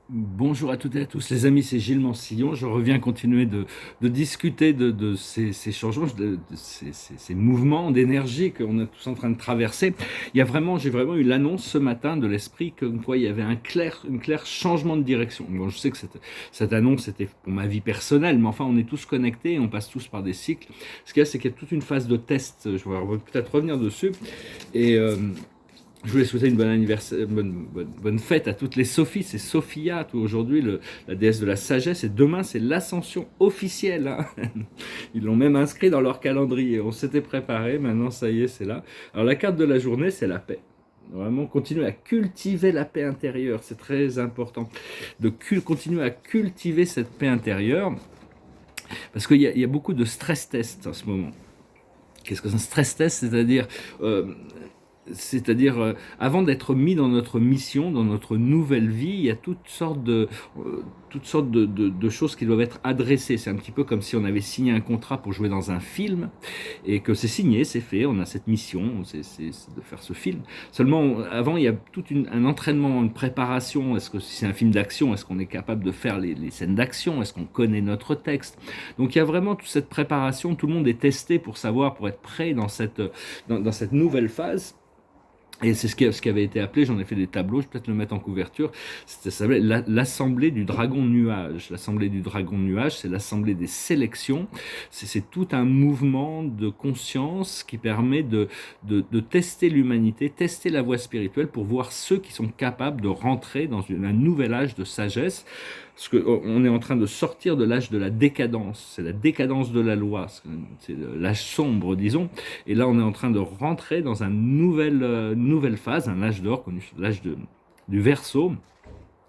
Bonjour à toutes et à tous, les amis, c'est Gilles Mansillon. Je reviens continuer de discuter de ces changements, ces mouvements d'énergie qu'on est tous en train de traverser. J'ai vraiment eu l'annonce ce matin de l'esprit comme quoi il y avait une claire changement de direction. Bon, je sais que cette annonce était pour ma vie personnelle, mais enfin, on est tous connectés et on passe tous par des cycles. Ce qu'il y a, c'est qu'il y a toute une phase de test. Je vais peut-être revenir dessus. Et je voulais souhaiter une bonne anniversaire, bonne fête à toutes les Sophies. C'est Sophia, tout aujourd'hui, la déesse de la sagesse. Et demain, c'est l'ascension officielle, hein. Ils l'ont même inscrit dans leur calendrier. On s'était préparé, maintenant ça y est, c'est là. Alors la carte de la journée, c'est la paix. Vraiment, continuer à cultiver la paix intérieure, c'est très important. Continuer à cultiver cette paix intérieure, parce qu'il y a beaucoup de stress tests en ce moment. Qu'est-ce que c'est un stress test? Euh, avant d'être mis dans notre mission, dans notre nouvelle vie, il y a toutes sortes de choses qui doivent être adressées. C'est un petit peu comme si on avait signé un contrat pour jouer dans un film et que c'est signé, c'est fait, on a cette mission, c'est de faire ce film. Seulement, avant, il y a un entraînement, une préparation. Est-ce que si c'est un film d'action, est-ce qu'on est capable de faire les scènes d'action? Est-ce qu'on connaît notre texte? Donc il y a vraiment toute cette préparation, tout le monde est testé pour savoir, pour être prêt dans cette nouvelle phase. Et c'est ce qui avait été appelé, j'en ai fait des tableaux, je vais peut-être le mettre en couverture, ça s'appelait l'Assemblée du Dragon Nuage. L'Assemblée du Dragon Nuage, c'est l'Assemblée des sélections. C'est tout un mouvement de conscience qui permet de tester l'humanité, tester la voie spirituelle pour voir ceux qui sont capables de rentrer dans un nouvel âge de sagesse. Parce qu'on est en train de sortir de l'âge de la décadence, c'est la décadence de la loi, c'est l'âge sombre, disons, et là on est en train de rentrer dans nouvelle phase, un âge d'or, connu sous du Verseau,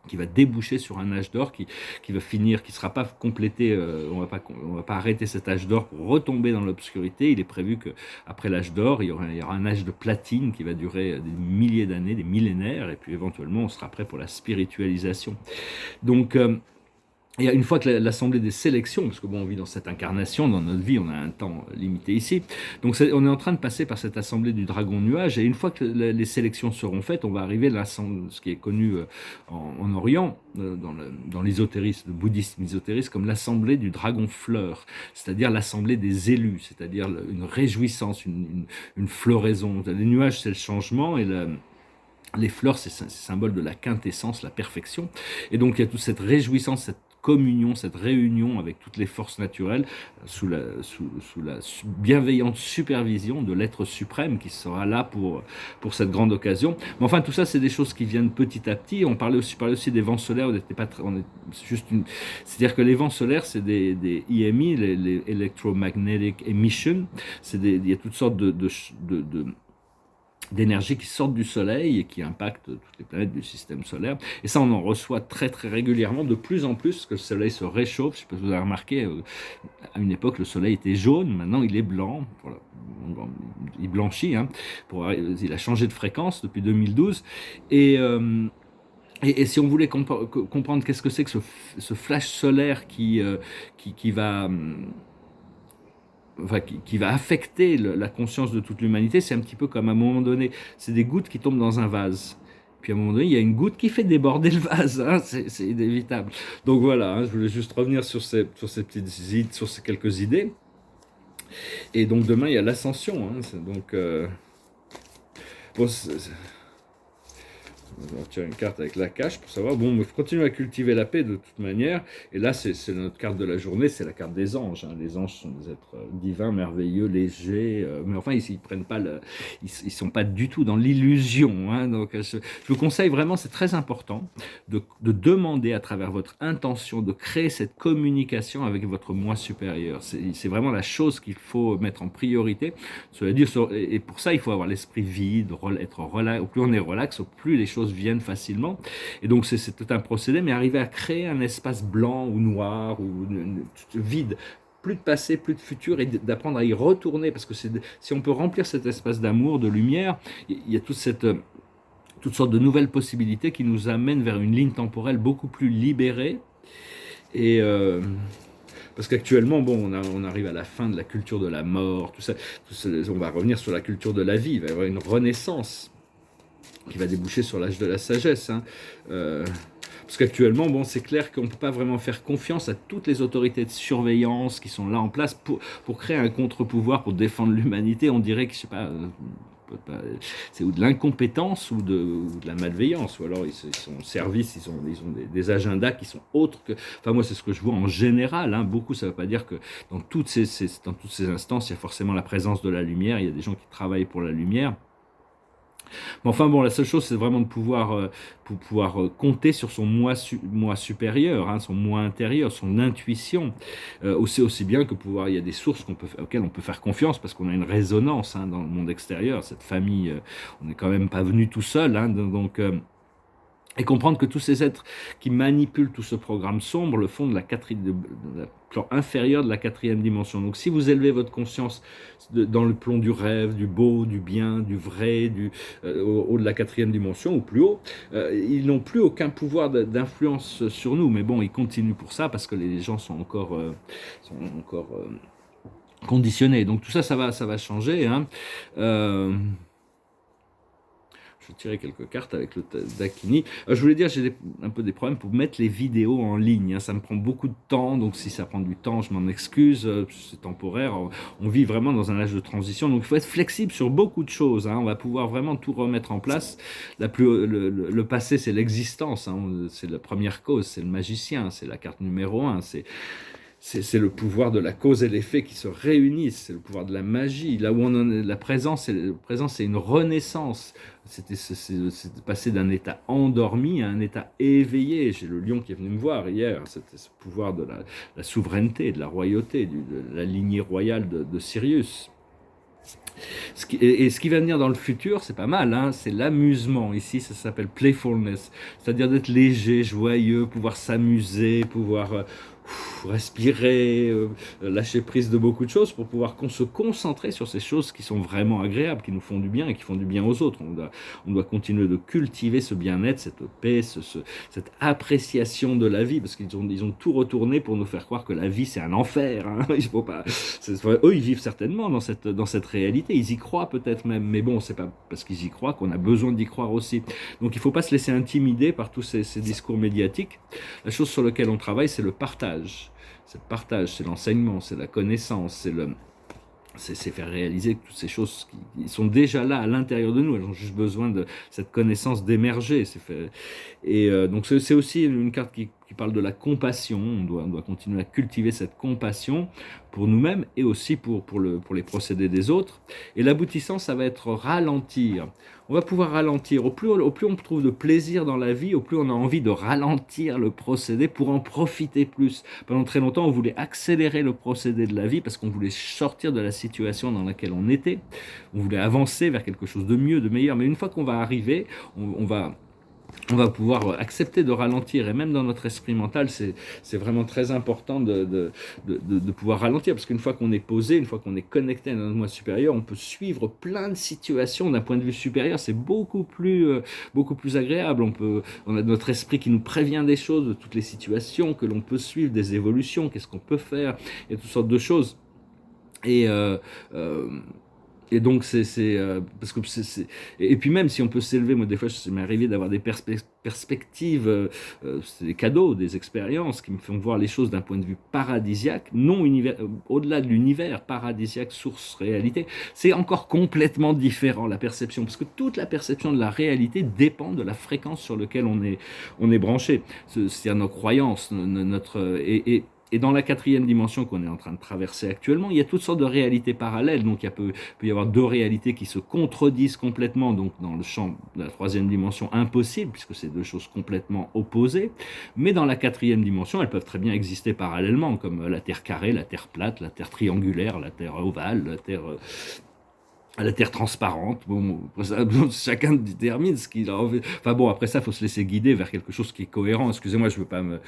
qui va déboucher sur un âge d'or qui va finir, qui ne sera pas complété, on va pas arrêter cet âge d'or pour retomber dans l'obscurité. Il est prévu qu'après l'âge d'or, il y aura un âge de platine qui va durer des milliers d'années, des millénaires, et puis éventuellement on sera prêt pour la spiritualisation. Donc, et une fois que l'assemblée des sélections, parce que bon, on vit dans cette incarnation, dans notre vie, on a un temps limité ici, donc on est en train de passer par cette assemblée du dragon nuage, et une fois que les sélections seront faites, on va arriver à ce qui est connu en Orient, dans l'ésotérisme, le bouddhisme ésotériste, comme l'assemblée du dragon fleur, c'est-à-dire l'assemblée des élus, c'est-à-dire une réjouissance, une floraison. Les nuages, c'est le changement, et les fleurs, c'est symbole de la quintessence, la perfection. Et donc, il y a toute cette réjouissance, cette communion, cette réunion avec toutes les forces naturelles, sous la bienveillante supervision de l'être suprême qui sera là pour cette grande occasion. Mais enfin, tout ça, c'est des choses qui viennent petit à petit. Parlait aussi des vents solaires. C'est-à-dire que les vents solaires, c'est des EMI, les Electromagnetic Emission. Il y a toutes sortes d'énergie qui sortent du Soleil et qui impactent toutes les planètes du système solaire. Et ça, on en reçoit très très régulièrement, de plus en plus, parce que le Soleil se réchauffe. Je sais pas si vous avez remarqué, à une époque, le Soleil était jaune, maintenant il est blanc. Voilà. Il blanchit, hein, il a changé de fréquence depuis 2012. Et... si on voulait comprendre qu'est-ce que c'est que ce flash solaire qui va enfin, qui va affecter la conscience de toute l'humanité, c'est un petit peu comme à un moment donné, c'est des gouttes qui tombent dans un vase. Puis à un moment donné, il y a une goutte qui fait déborder le vase, hein, c'est inévitable. Donc voilà, hein, je voulais juste revenir sur ces petites idées, sur ces quelques idées. Et donc demain, il y a l'ascension. Hein, donc, bon, on va tirer une carte avec la cache pour savoir. Bon, il faut continuer à cultiver la paix de toute manière. Et là, c'est notre carte de la journée, c'est la carte des anges. Hein. Les anges sont des êtres divins, merveilleux, légers. Mais enfin, ils prennent pas ils sont pas du tout dans l'illusion. Hein. Donc, je vous conseille vraiment, c'est très important de demander à travers votre intention de créer cette communication avec votre moi supérieur. C'est vraiment la chose qu'il faut mettre en priorité. Cela dit, et pour ça, il faut avoir l'esprit vide, être relax. Au plus on est relax, au plus les choses viennent facilement. Et donc, c'est tout un procédé, mais arriver à créer un espace blanc ou noir ou vide, plus de passé, plus de futur, et d'apprendre à y retourner, parce que si on peut remplir cet espace d'amour, de lumière, il y a toutes sortes de nouvelles possibilités qui nous amènent vers une ligne temporelle beaucoup plus libérée. Et parce qu'actuellement, bon, on arrive à la fin de la culture de la mort, tout ça, on va revenir sur la culture de la vie, il va y avoir une renaissance. qui va déboucher sur l'âge de la sagesse. Hein. Parce qu'actuellement, bon, c'est clair qu'on ne peut pas vraiment faire confiance à toutes les autorités de surveillance qui sont là en place pour créer un contre-pouvoir, pour défendre l'humanité. On dirait que, je sais pas, c'est ou de l'incompétence ou de la malveillance, ou alors ils sont au service, ils ont des agendas qui sont autres que... Enfin, moi, c'est ce que je vois en général. Hein. Beaucoup, ça ne veut pas dire que dans toutes ces instances, il y a forcément la présence de la lumière, il y a des gens qui travaillent pour la lumière. Mais enfin bon, la seule chose, c'est vraiment de pouvoir compter sur son moi supérieur, hein, son moi intérieur, son intuition. Aussi bien que il y a des sources auxquelles on peut faire confiance parce qu'on a une résonance hein, dans le monde extérieur. Cette famille, on n'est quand même pas venu tout seul, hein, donc... et comprendre que tous ces êtres qui manipulent tout ce programme sombre le font de la plan inférieur de la quatrième dimension. Donc si vous élevez votre conscience dans le plomb du rêve, du beau, du bien, du vrai, au de la quatrième dimension ou plus haut, ils n'ont plus aucun pouvoir d'influence sur nous. Mais bon, ils continuent pour ça parce que les gens sont encore conditionnés. Donc tout ça, ça va changer. Hein. Je vais tirer quelques cartes avec le Dakini. Je voulais dire, j'ai un peu des problèmes pour mettre les vidéos en ligne. Hein. Ça me prend beaucoup de temps, donc si ça prend du temps, je m'en excuse. C'est temporaire. On vit vraiment dans un âge de transition, donc il faut être flexible sur beaucoup de choses. Hein. On va pouvoir vraiment tout remettre en place. Le passé, c'est l'existence. Hein. C'est la première cause, c'est le magicien, c'est la carte numéro 1. C'est le pouvoir de la cause et l'effet qui se réunissent, c'est le pouvoir de la magie. Là où on en est, la présence, c'est une renaissance. C'est passer d'un état endormi à un état éveillé. J'ai le lion qui est venu me voir hier. C'était ce pouvoir de la souveraineté, de la royauté, de la lignée royale de Sirius. Ce qui va venir dans le futur, c'est pas mal, hein, c'est l'amusement. Ici, ça s'appelle playfulness, c'est-à-dire d'être léger, joyeux, pouvoir s'amuser, pouvoir respirer, lâcher prise de beaucoup de choses pour pouvoir se concentrer sur ces choses qui sont vraiment agréables, qui nous font du bien et qui font du bien aux autres. On doit continuer de cultiver ce bien-être, cette paix, cette appréciation de la vie, parce qu'ils ont tout retourné pour nous faire croire que la vie c'est un enfer. Hein. Il faut pas, eux, ils vivent certainement dans cette réalité, ils y croient peut-être même, mais bon, c'est pas parce qu'ils y croient qu'on a besoin d'y croire aussi. Donc il ne faut pas se laisser intimider par tous ces discours médiatiques. La chose sur laquelle on travaille, c'est le partage. C'est le partage, c'est l'enseignement, c'est la connaissance, c'est faire réaliser que toutes ces choses qui sont déjà là à l'intérieur de nous, elles ont juste besoin de cette connaissance d'émerger. Et donc c'est aussi une carte qui parle de la compassion. On doit continuer à cultiver cette compassion pour nous-mêmes et aussi pour les procédés des autres. Et l'aboutissant, ça va être ralentir. On va pouvoir ralentir. Au plus on trouve de plaisir dans la vie, au plus on a envie de ralentir le procédé pour en profiter plus. Pendant très longtemps, on voulait accélérer le procédé de la vie parce qu'on voulait sortir de la situation dans laquelle on était. On voulait avancer vers quelque chose de mieux, de meilleur. Mais une fois qu'on va arriver, on va pouvoir accepter de ralentir, et même dans notre esprit mental, c'est vraiment très important de pouvoir ralentir, parce qu'une fois qu'on est posé, une fois qu'on est connecté à notre moi supérieur, on peut suivre plein de situations d'un point de vue supérieur, c'est beaucoup plus agréable, on a notre esprit qui nous prévient des choses, de toutes les situations, que l'on peut suivre, des évolutions, qu'est-ce qu'on peut faire, il y a toutes sortes de choses. Et donc parce que et puis même si on peut s'élever, moi des fois ça m'est arrivé d'avoir des perspectives, c'est des cadeaux, des expériences qui me font voir les choses d'un point de vue paradisiaque, non au-delà de l'univers, paradisiaque, source, réalité, c'est encore complètement différent la perception, parce que toute la perception de la réalité dépend de la fréquence sur laquelle on est branché, c'est-à-dire nos croyances, et dans la quatrième dimension qu'on est en train de traverser actuellement, il y a toutes sortes de réalités parallèles. Donc il peut y avoir deux réalités qui se contredisent complètement. Donc dans le champ de la troisième dimension, impossible, puisque c'est deux choses complètement opposées. Mais dans la quatrième dimension, elles peuvent très bien exister parallèlement, comme la Terre carrée, la Terre plate, la Terre triangulaire, la Terre ovale, la Terre transparente. Bon, chacun détermine ce qu'il a envie. Enfin bon, après ça, il faut se laisser guider vers quelque chose qui est cohérent. Excusez-moi, je veux pas me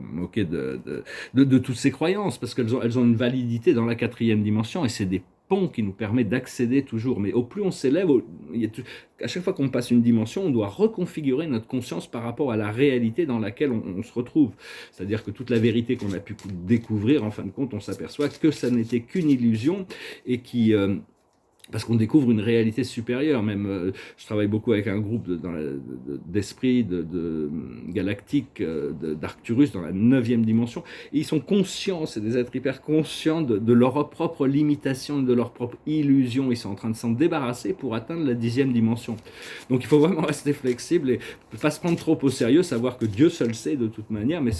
moquer de toutes ces croyances, parce qu'elles ont une validité dans la quatrième dimension, et c'est des ponts qui nous permettent d'accéder toujours. Mais au plus on s'élève, à chaque fois qu'on passe une dimension, on doit reconfigurer notre conscience par rapport à la réalité dans laquelle on se retrouve. C'est-à-dire que toute la vérité qu'on a pu découvrir, en fin de compte, on s'aperçoit que ça n'était qu'une illusion, et parce qu'on découvre une réalité supérieure. Même, je travaille beaucoup avec un groupe d'esprits galactiques d'Arcturus dans la 9e dimension, et ils sont conscients, c'est des êtres hyper conscients de leur propre limitation, de leur propre illusion. Ils sont en train de s'en débarrasser pour atteindre la 10e dimension. Donc il faut vraiment rester flexible et ne pas se prendre trop au sérieux, savoir que Dieu seul sait de toute manière, mais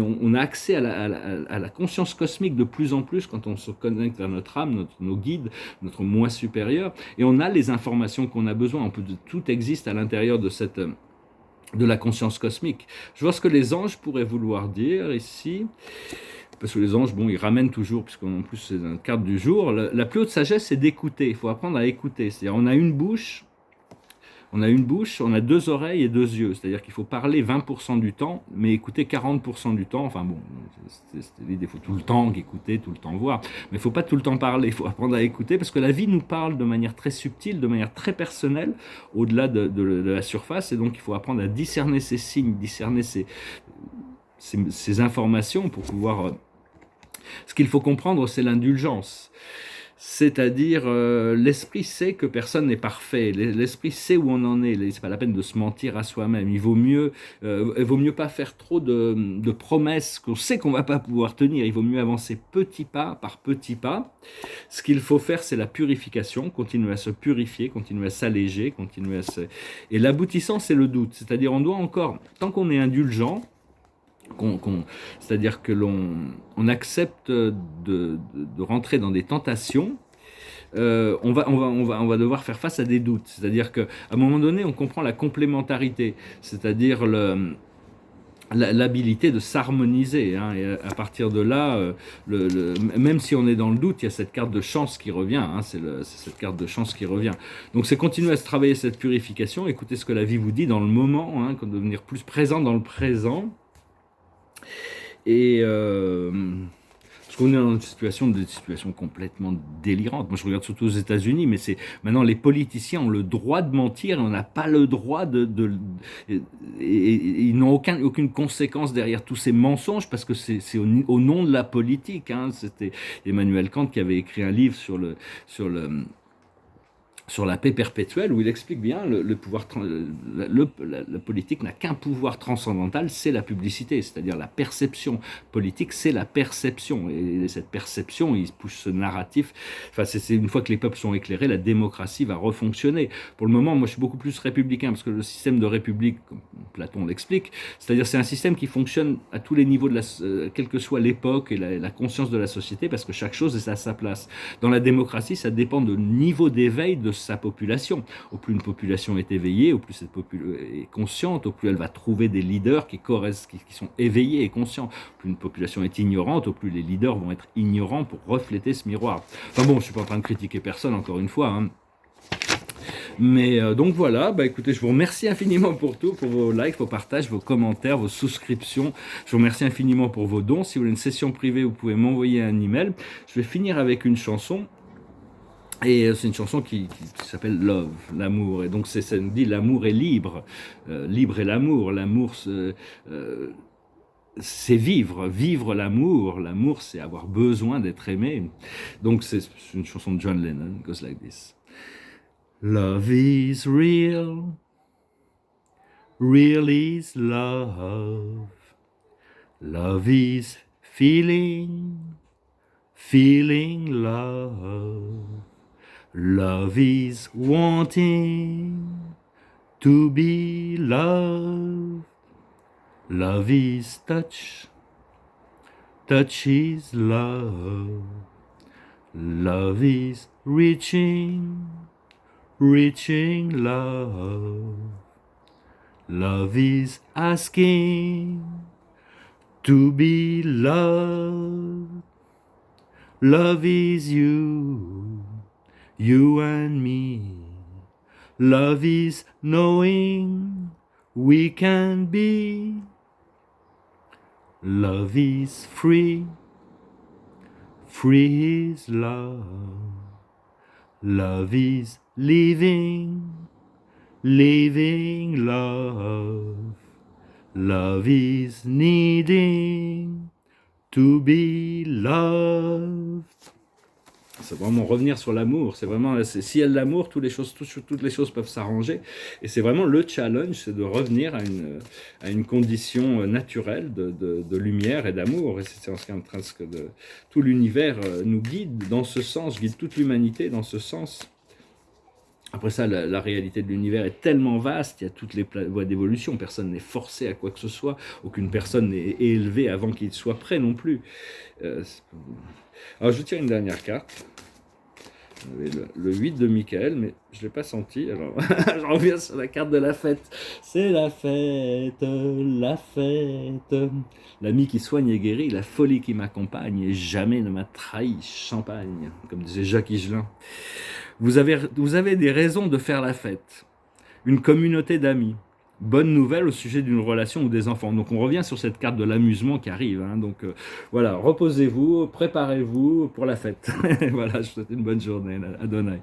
on a accès à la conscience cosmique de plus en plus quand on se connecte vers notre âme, nos guides, notre moi supérieur, et on a les informations qu'on a besoin. Tout existe à l'intérieur de la conscience cosmique. Je vois ce que les anges pourraient vouloir dire ici, parce que les anges, bon, ils ramènent toujours, puisqu'en plus c'est dans la carte du jour, la plus haute sagesse, c'est d'écouter. Il faut apprendre à écouter. C'est-à-dire, on a une bouche, on a 2 oreilles et 2 yeux. C'est-à-dire qu'il faut parler 20% du temps, mais écouter 40% du temps. Enfin bon, c'était l'idée, il faut tout le temps écouter, tout le temps voir. Mais il ne faut pas tout le temps parler, il faut apprendre à écouter, parce que la vie nous parle de manière très subtile, de manière très personnelle, au-delà de la surface. Et donc il faut apprendre à discerner ces signes, discerner ces informations pour pouvoir... Ce qu'il faut comprendre, c'est l'indulgence. C'est-à-dire, l'esprit sait que personne n'est parfait, l'esprit sait où on en est, c'est pas la peine de se mentir à soi-même, il vaut mieux pas faire trop de promesses qu'on sait qu'on va pas pouvoir tenir, il vaut mieux avancer petit pas par petit pas. Ce qu'il faut faire, c'est la purification, continuer à se purifier, continuer à s'alléger, et l'aboutissant, c'est le doute, c'est-à-dire on doit encore, tant qu'on est indulgent, c'est-à-dire que on accepte de rentrer dans des tentations, on va devoir faire face à des doutes. C'est-à-dire qu'à un moment donné, on comprend la complémentarité, c'est-à-dire l'habilité de s'harmoniser. Hein, et à partir de là, même si on est dans le doute, il y a cette carte de chance qui revient. Hein, c'est cette carte de chance qui revient. Donc c'est continuer à se travailler cette purification, écouter ce que la vie vous dit dans le moment, hein, devenir plus présent dans le présent. Et parce qu'on est dans des situations complètement délirantes. Moi, je regarde surtout aux États-Unis, mais maintenant les politiciens ont le droit de mentir et on n'a pas le droit et ils n'ont aucune conséquence derrière tous ces mensonges parce que c'est au nom de la politique. Hein. C'était Emmanuel Kant qui avait écrit un livre sur la paix perpétuelle, où il explique bien le pouvoir, la politique n'a qu'un pouvoir transcendantal, c'est la publicité, c'est-à-dire la perception politique, c'est la perception, et cette perception, il pousse ce narratif, enfin c'est une fois que les peuples sont éclairés, la démocratie va refonctionner. Pour le moment, moi je suis beaucoup plus républicain, parce que le système de république, comme Platon l'explique, c'est-à-dire c'est un système qui fonctionne à tous les niveaux, quelle que soit l'époque et la conscience de la société, parce que chaque chose est à sa place. Dans la démocratie, ça dépend du niveau d'éveil de sa population. Au plus une population est éveillée, au plus cette population est consciente, au plus elle va trouver des leaders qui sont éveillés et conscients. Au plus une population est ignorante, au plus les leaders vont être ignorants pour refléter ce miroir. Enfin bon, je suis pas en train de critiquer personne, encore une fois, hein. Mais donc voilà, écoutez, je vous remercie infiniment pour tout, pour vos likes, vos partages, vos commentaires, vos souscriptions. Je vous remercie infiniment pour vos dons. Si vous voulez une session privée, vous pouvez m'envoyer un email. Je vais finir avec une chanson. Et c'est une chanson qui s'appelle Love, l'amour. Et donc ça nous dit l'amour est libre. Libre est l'amour. L'amour, c'est vivre l'amour. L'amour, c'est avoir besoin d'être aimé. Donc c'est une chanson de John Lennon. It goes like this. Love is real. Real is love. Love is feeling. Feeling love. Love is wanting to be loved. Love is touch. Touch is love. Love is reaching. Reaching love. Love is asking to be loved. Love is you. You and me. Love is knowing we can be. Love is free. Free is love. Love is living. Living love. Love is needing to be loved. C'est vraiment revenir sur l'amour. C'est vraiment, s'il y a de l'amour, toutes les choses peuvent s'arranger. Et c'est vraiment le challenge, c'est de revenir à une condition naturelle de lumière et d'amour. Et c'est en ce que tout l'univers nous guide dans ce sens, guide toute l'humanité dans ce sens. Après ça, la réalité de l'univers est tellement vaste, il y a toutes les voies d'évolution, personne n'est forcé à quoi que ce soit, aucune personne n'est élevée avant qu'il soit prêt non plus. Alors je tire une dernière carte. Vous avez le 8 de Michael, mais je ne l'ai pas senti, alors je reviens sur la carte de la fête. C'est la fête, la fête. L'ami qui soigne et guérit, la folie qui m'accompagne, et jamais ne m'a trahi, champagne, comme disait Jacques Higelin. Vous avez des raisons de faire la fête. Une communauté d'amis. Bonne nouvelle au sujet d'une relation ou des enfants. Donc on revient sur cette carte de l'amusement qui arrive. Hein. Donc voilà, reposez-vous, préparez-vous pour la fête. Voilà, je vous souhaite une bonne journée. Adonai.